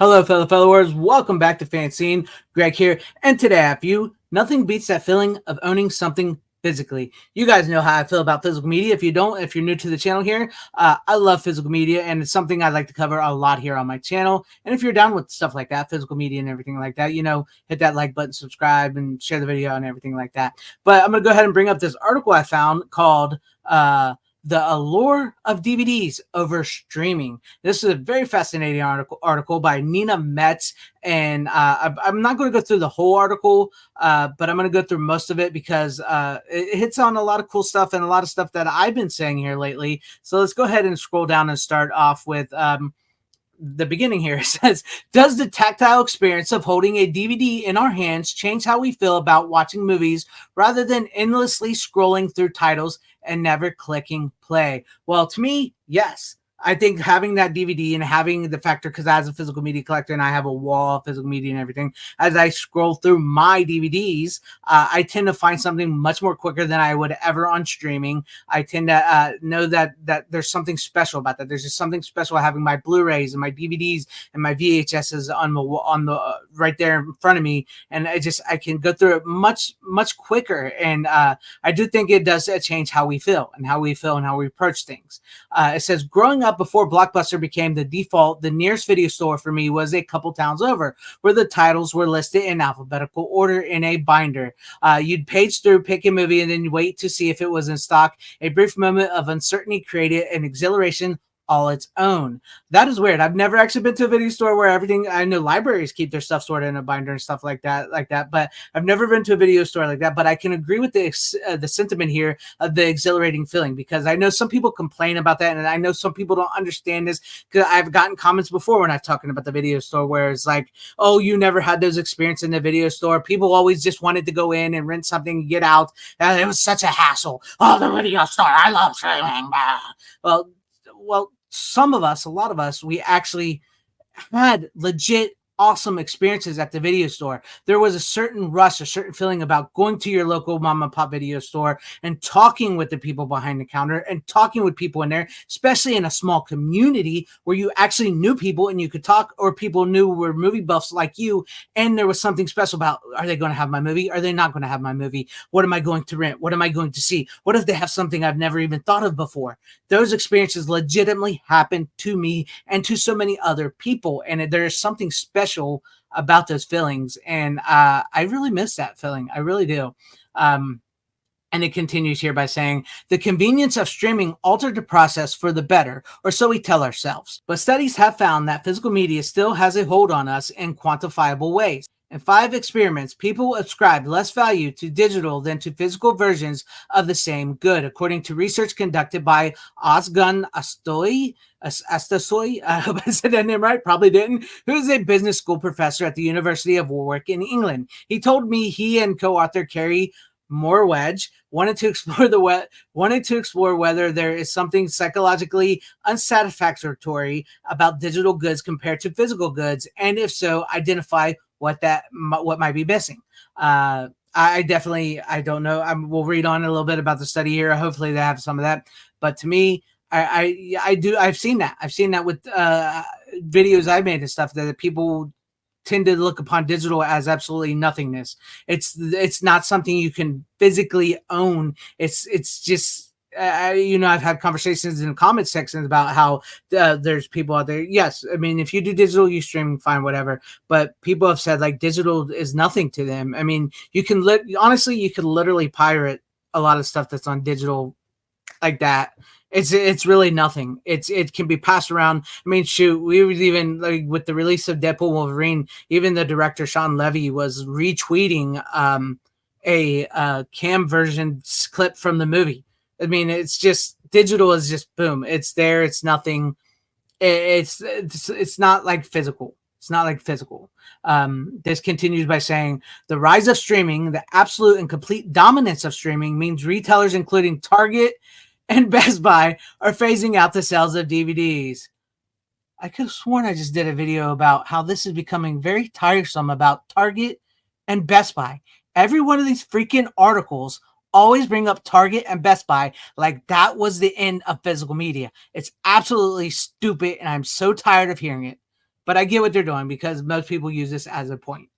Hello, fellow followers. Welcome back to FanZcene. Greg here, and today I have you. Nothing beats that feeling of owning something physically. You guys know how I feel about physical media. If you don't, if you're new to the channel here, I love physical media, and it's something I like to cover a lot here on my channel. And if you're down with stuff like that, physical media and everything like that, hit that like button, subscribe, and share the video and everything like that. But I'm gonna go ahead and bring up this article I found called "The Allure of DVDs Over Streaming." This is a very fascinating article by Nina Metz, and I'm not going to go through the whole article, but I'm going to go through most of it because it hits on a lot of cool stuff and a lot of stuff that I've been saying here lately. So let's go ahead and scroll down and start off with the beginning here. It says, does the tactile experience of holding a DVD in our hands change how we feel about watching movies rather than endlessly scrolling through titles and never clicking play? Well, to me, yes. I think having that DVD and having the factor, because as a physical media collector and I have a wall of physical media and everything, as I scroll through my DVDs, I tend to find something much more quicker than I would ever on streaming. I tend to know that there's something special about that. There's just something special having my Blu-rays and my DVDs and my VHSs on the right there in front of me, and I can go through it much quicker. And I do think it does change how we feel and how we approach things. It says, growing up before Blockbuster became the default, the nearest video store for me was a couple towns over, where the titles were listed in alphabetical order in a binder. You'd page through, pick a movie, and then wait to see if it was in stock. A brief moment of uncertainty created an exhilaration all its own. That is weird. I've never actually been to a video store where everything, I know libraries keep their stuff stored in a binder and stuff like that, but I've never been to a video store like that. But I can agree with the sentiment here of the exhilarating feeling, because I know some people complain about that, and I know some people don't understand this, because I've gotten comments before when I've talking about the video store where it's like, oh, you never had those experiences in the video store. People always just wanted to go in and rent something and get out. And it was such a hassle. Oh, the video store, I love streaming. Well, a lot of us, we actually had legit awesome experiences at the video store. There was a certain rush, a certain feeling about going to your local mom and pop video store and talking with the people behind the counter and talking with people in there, especially in a small community where you actually knew people and you could talk, or people knew were movie buffs like you. And there was something special about, are they going to have my movie? Are they not going to have my movie? What am I going to rent? What am I going to see? What if they have something I've never even thought of before? Those experiences legitimately happened to me and to so many other people. And there is something special about those feelings, and I really miss that feeling. I really do. And it continues here by saying, the convenience of streaming altered the process for the better, or so we tell ourselves. But studies have found that physical media still has a hold on us in quantifiable ways. In 5 experiments, people ascribed less value to digital than to physical versions of the same good, according to research conducted by Ozgun Astasoy, I hope I said that name right, probably didn't, who is a business school professor at the University of Warwick in England. He told me he and co-author Carrie Morewedge wanted to explore whether there is something psychologically unsatisfactory about digital goods compared to physical goods, and if so, identify what might be missing. I don't know. We'll read on a little bit about the study here. Hopefully they have some of that. But to me, I've seen that. I've seen that with videos I made and stuff, that people tend to look upon digital as absolutely nothingness. It's not something you can physically own. It's just, I've had conversations in the comment sections about how there's people out there. Yes, I mean, if you do digital, you stream, fine, whatever. But people have said like digital is nothing to them. I mean, you can honestly, you could literally pirate a lot of stuff that's on digital like that. It's really nothing. It can be passed around. I mean, shoot, we was even like with the release of Deadpool Wolverine, even the director Sean Levy was retweeting a cam version clip from the movie. I mean, it's just digital is just boom. It's there. It's nothing. It's not like physical. It's not like physical. This continues by saying, the rise of streaming, the absolute and complete dominance of streaming, means retailers, including Target and Best Buy, are phasing out the sales of DVDs. I could have sworn I just did a video about how this is becoming very tiresome about Target and Best Buy. Every one of these freaking articles always bring up Target and Best Buy like that was the end of physical media. It's absolutely stupid, and I'm so tired of hearing it. but I get what they're doing because most people use this as a point.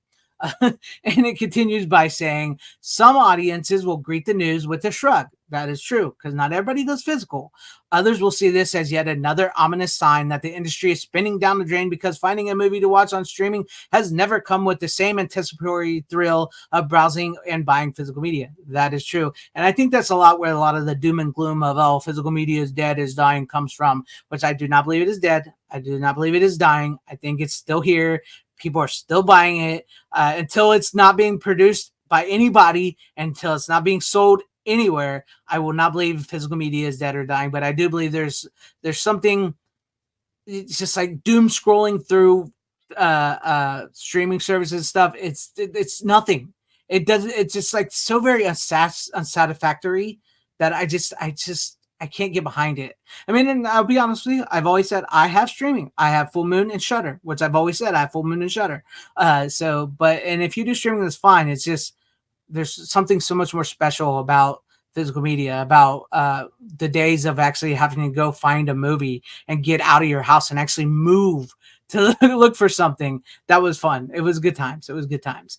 And it continues by saying some audiences will greet the news with a shrug. That is true because not everybody does physical. Others will see this as yet another ominous sign that the industry is spinning down the drain because finding a movie to watch on streaming has never come with the same anticipatory thrill of browsing and buying physical media. That is true. And I think that's a lot where a lot of the doom and gloom of, oh, physical media is dead, is dying comes from, which I do not believe it is dead. I do not believe it is dying. I think it's still here. People are still buying it until it's not being produced by anybody, until it's not being sold anywhere. I will not believe physical media is dead or dying, but I do believe there's something. It's just like doom scrolling through streaming services and stuff. It's nothing. It doesn't. It's just like so very unsatisfactory that I can't get behind it. I mean, and I'll be honest with you, I've always said I have streaming. I have Full Moon and Shutter, which I've always said I have Full Moon and Shutter. And if you do streaming, that's fine. It's just there's something so much more special about physical media, about the days of actually having to go find a movie and get out of your house and actually move to look for something. That was fun. It was good times. It was good times.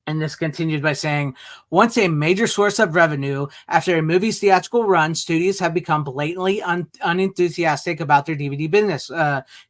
And this continues by saying, once a major source of revenue, after a movie's theatrical run, studios have become blatantly unenthusiastic about their DVD business,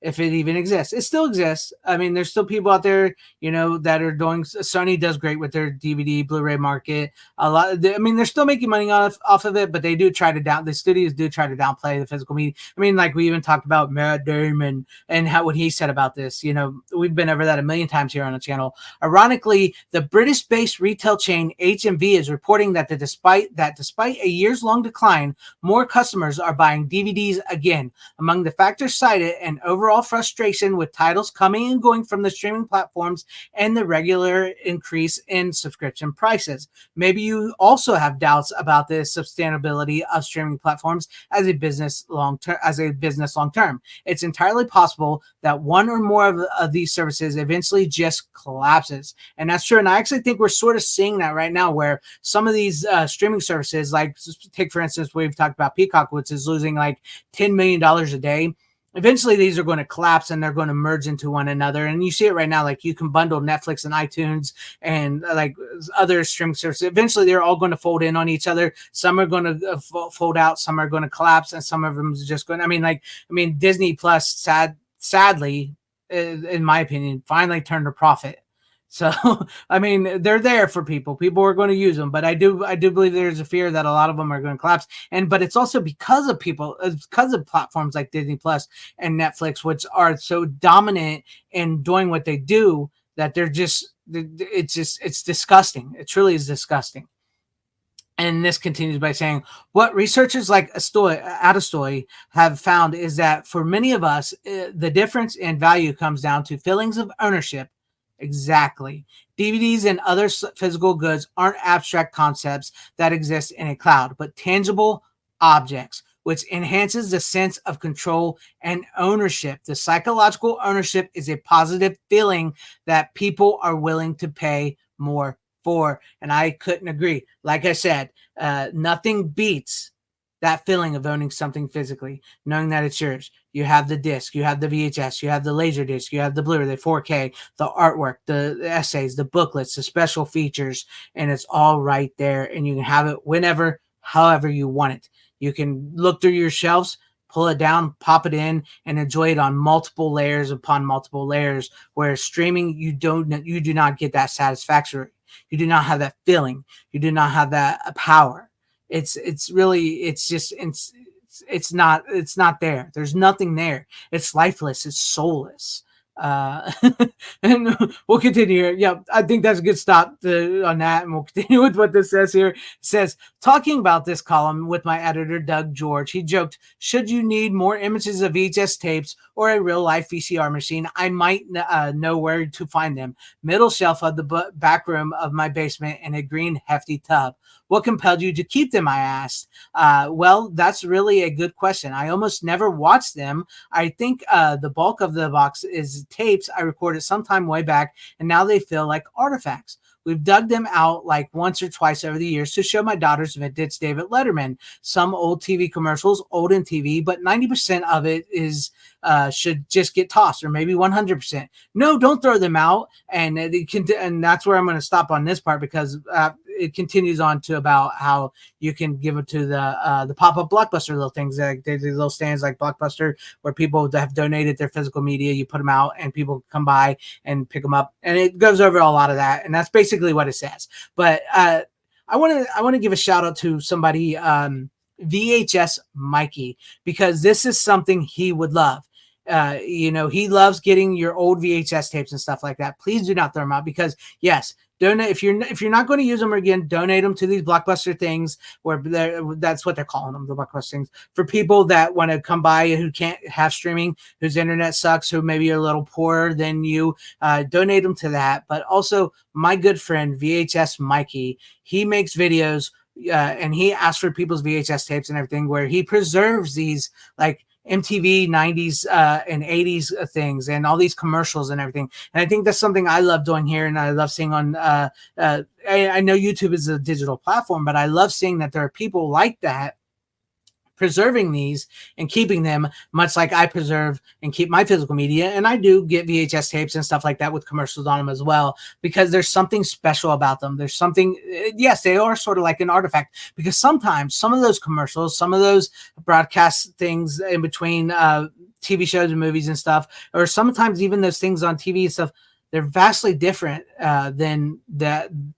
if it even exists. It still exists. I mean, there's still people out there, that are doing. Sony does great with their DVD, Blu-ray market. They're still making money off of it, but they do try to the studios do try to downplay the physical media. I mean, like we even talked about Matt Damon and what he said about this. We've been over that a million times here on the channel. Ironically, the British-based retail chain HMV is reporting that despite a years-long decline, more customers are buying DVDs again. Among the factors cited, an overall frustration with titles coming and going from the streaming platforms and the regular increase in subscription prices. Maybe you also have doubts about the sustainability of streaming platforms as a business long term. It's entirely possible that one or more of these services eventually just collapses, and that's true. And I actually think we're sort of seeing that right now, where some of these streaming services, like take for instance, we've talked about Peacock, which is losing like $10 million a day. Eventually these are going to collapse and they're going to merge into one another. And you see it right now, like you can bundle Netflix and iTunes and like other streaming services. Eventually they're all going to fold in on each other. Some are going to fold out, some are going to collapse, and some of them is just going Disney Plus sadly, in my opinion, finally turned a profit. So, I mean, they're there for people. People are going to use them, but I do believe there's a fear that a lot of them are going to collapse. But it's also because of platforms like Disney Plus and Netflix, which are so dominant in doing what they do, that it's disgusting. It truly is disgusting. And this continues by saying, what researchers like Atastoy have found is that for many of us, the difference in value comes down to feelings of ownership. Exactly. DVDs and other physical goods aren't abstract concepts that exist in a cloud, but tangible objects, which enhances the sense of control and ownership. The psychological ownership is a positive feeling that people are willing to pay more for. And I couldn't agree. Like I said, nothing beats that feeling of owning something physically, knowing that it's yours. You have the disc, you have the VHS, you have the laser disc, you have the Blu-ray, the 4K, the artwork, the essays, the booklets, the special features, and it's all right there. And you can have it whenever, however you want it. You can look through your shelves, pull it down, pop it in, and enjoy it on multiple layers upon multiple layers. Where streaming, you do not get that satisfaction. You do not have that feeling. You do not have that power. It's not there. There's nothing there. It's lifeless. It's soulless. And we'll continue here. Yeah, I think that's a good stop on that, and we'll continue with what this says here. It says, talking about this column with my editor Doug George, he joked, should you need more images of VHS tapes or a real life VCR machine, I might know where to find them. Middle shelf of the back room of my basement in a green hefty tub. What compelled you to keep them, I asked. Well, that's really a good question. I almost never watch them. I think the bulk of the box is these tapes I recorded sometime way back, and now they feel like artifacts. We've dug them out like once or twice over the years to show my daughter's vintage David Letterman, some old TV commercials, old in TV, but 90% of it is should just get tossed, or maybe 100%. No, don't throw them out. And and that's where I'm going to stop on this part, because it continues on to about how you can give it to the pop-up Blockbuster little things, like they do little stands like Blockbuster, where people that have donated their physical media, you put them out and people come by and pick them up, and it goes over a lot of that, and that's basically what it says. But I want to give a shout out to somebody, VHS Mikey, because this is something he would love. He loves getting your old VHS tapes and stuff like that. Please do not throw them out, because yes, donate. If you're not going to use them again, donate them to these Blockbuster things, where that's what they're calling them, the Blockbuster things, for people that want to come by who can't have streaming, whose internet sucks, who maybe are a little poorer than you. Donate them to that. But also, my good friend VHS Mikey, he makes videos, and he asks for people's VHS tapes and everything, where he preserves these like MTV 90s and 80s things and all these commercials and everything. And I think that's something I love doing here, and I love seeing on I know YouTube is a digital platform, but I love seeing that there are people like that preserving these and keeping them, much like I preserve and keep my physical media. And I do get VHS tapes and stuff like that with commercials on them as well, because there's something special about them. There's something, yes, they are sort of like an artifact, because sometimes some of those commercials, some of those broadcast things in between TV shows and movies and stuff, or sometimes even those things on TV and stuff, they're vastly different than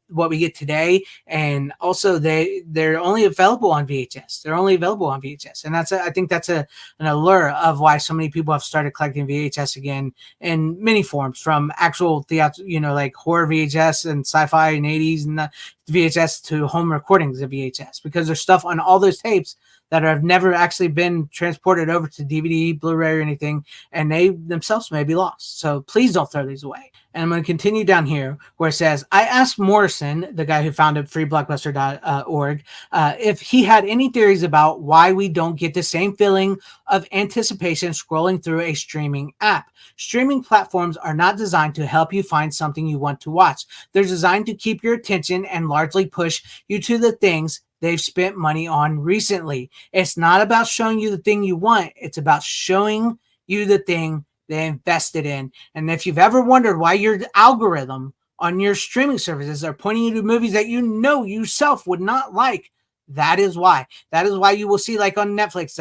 what we get today, and also they're only available on VHS. They're only available on VHS, and I think that's an allure of why so many people have started collecting VHS again in many forms, from actual theater, like horror VHS and sci-fi in '80s and the VHS, to home recordings of VHS, because there's stuff on all those tapes that have never actually been transported over to DVD, Blu-ray, or anything, and they themselves may be lost. So please don't throw these away. And I'm going to continue down here where it says, I asked Morrison, the guy who founded freeblockbuster.org, if he had any theories about why we don't get the same feeling of anticipation scrolling through a streaming app. Streaming platforms are not designed to help you find something you want to watch. They're designed to keep your attention and largely push you to the things they've spent money on recently. It's not about showing you the thing you want. It's about showing you the thing they invested in. And if you've ever wondered why your algorithm on your streaming services are pointing you to movies that you know yourself would not like, that is why. That is why you will see, like on Netflix,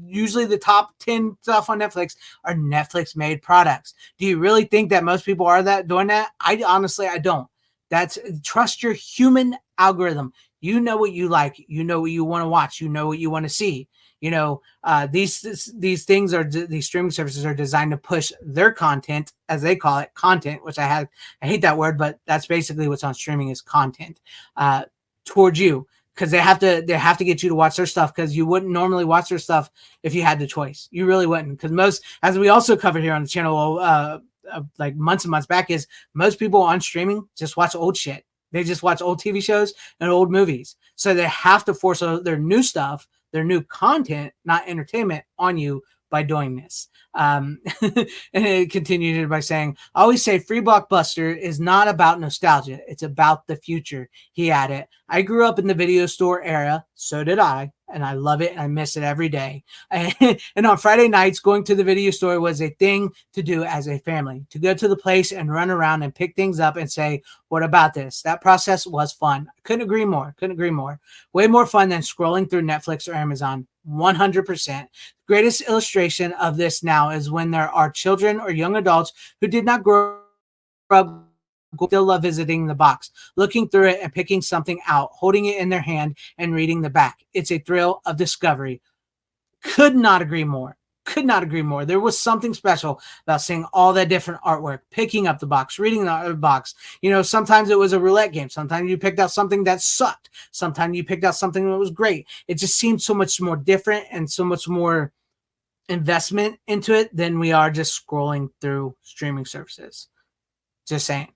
usually the top 10 stuff on Netflix are Netflix made products. Do you really think that most people are doing that? I honestly don't. Trust your human algorithm. You know what you like. You know what you want to watch. You know what you want to see. These things these streaming services are designed to push their content, as they call it, content, which I hate that word, but that's basically what's on streaming is content, towards you, because they have to get you to watch their stuff, because you wouldn't normally watch their stuff if you had the choice. You really wouldn't, because most, as we also covered here on the channel, like months and months back, is most people on streaming just watch old shit. They just watch old TV shows and old movies. So they have to force their new stuff, their new content, not entertainment, on you by doing this. And it continued by saying, I always say Free Blockbuster is not about nostalgia. It's about the future. He added, I grew up in the video store era. So did I. And I love it, and I miss it every day. And on Friday nights, going to the video store was a thing to do as a family, to go to the place and run around and pick things up and say, what about this? That process was fun. Couldn't agree more. Way more fun than scrolling through Netflix or Amazon. 100%. Greatest illustration of this now is when there are children or young adults who did not grow up, still love visiting the box, looking through it and picking something out, holding it in their hand and reading the back. It's a thrill of discovery. Could not agree more. There was something special about seeing all that different artwork, picking up the box, reading the box. Sometimes it was a roulette game. Sometimes you picked out something that sucked. Sometimes you picked out something that was great. It just seemed so much more different and so much more investment into it than we are just scrolling through streaming services. Just saying.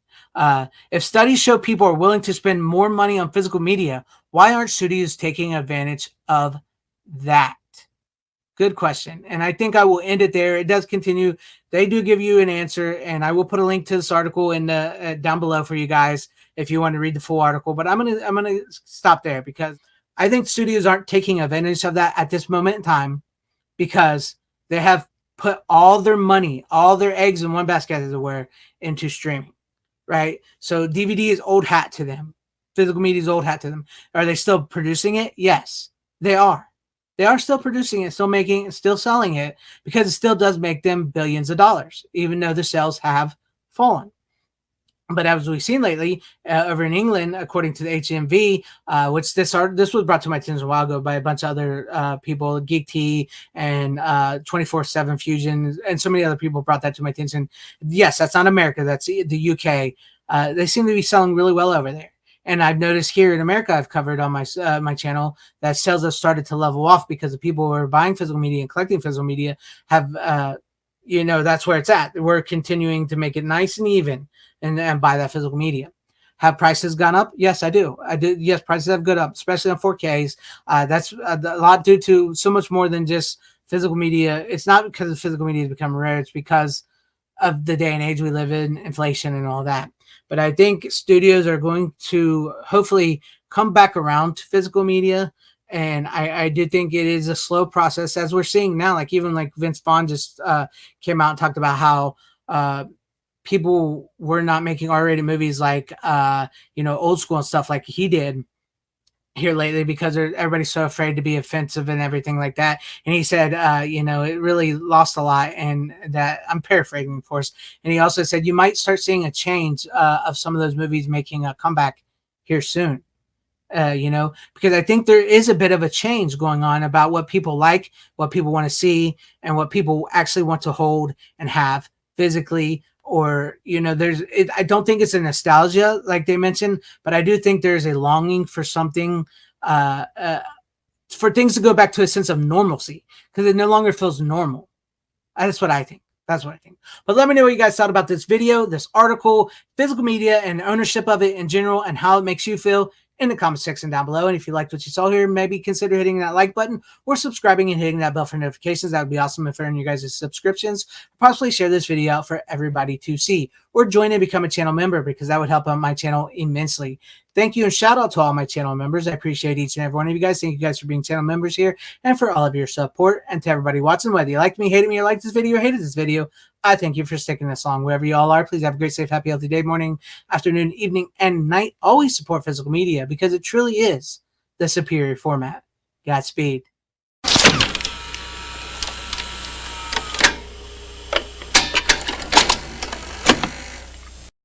If studies show people are willing to spend more money on physical media, why aren't studios taking advantage of that? Good question. And I think I will end it there. It does continue. They do give you an answer, and I will put a link to this article in the down below for you guys if you want to read the full article. But I'm gonna stop there because I think studios aren't taking advantage of that at this moment in time because they have put all their money, all their eggs in one basket, as it were, into streaming, right? So DVD is old hat to them. Physical media is old hat to them. Are they still producing it? Yes, they are. They are still producing it, still making, still selling it because it still does make them billions of dollars, even though the sales have fallen. But as we've seen lately over in England, according to the HMV, which this was brought to my attention a while ago by a bunch of other people, Geek T and 24/7 Fusion, and so many other people brought that to my attention. Yes, that's not America, that's the UK. They seem to be selling really well over there. And I've noticed here in America, I've covered on my channel that sales have started to level off because the people who are buying physical media and collecting physical media have, that's where it's at. We're continuing to make it nice and even and buy that physical media. Have prices gone up? Yes, I do. I did. Yes, prices have gone up, especially on 4Ks. That's a lot due to so much more than just physical media. It's not because the physical media has become rare. It's because of the day and age we live in, inflation and all that. But I think studios are going to hopefully come back around to physical media. And I do think it is a slow process, as we're seeing now. Like even like Vince Vaughn just came out and talked about how people were not making R-rated movies like old school and stuff like he did here lately because everybody's so afraid to be offensive and everything like that. And he said, it really lost a lot, and that I'm paraphrasing, of course. And he also said you might start seeing a change of some of those movies making a comeback here soon. Because I think there is a bit of a change going on about what people like, what people want to see, and what people actually want to hold and have physically. Or, I don't think it's a nostalgia like they mentioned, but I do think there's a longing for something, for things to go back to a sense of normalcy because it no longer feels normal. That's what I think. That's what I think. But let me know what you guys thought about this video, this article, physical media, and ownership of it in general, and how it makes you feel in the comment section down below. And if you liked what you saw here, maybe consider hitting that like button or subscribing and hitting that bell for notifications. That would be awesome if earning you guys' subscriptions. Possibly share this video out for everybody to see, or join and become a channel member because that would help out my channel immensely. Thank you and shout out to all my channel members. I appreciate each and every one of you guys. Thank you guys for being channel members here and for all of your support. And to everybody watching, whether you liked me, hated me, or liked this video, or hated this video, I thank you for sticking this long. Wherever you all are, please have a great, safe, happy, healthy day, morning, afternoon, evening, and night. Always support physical media because it truly is the superior format. Godspeed.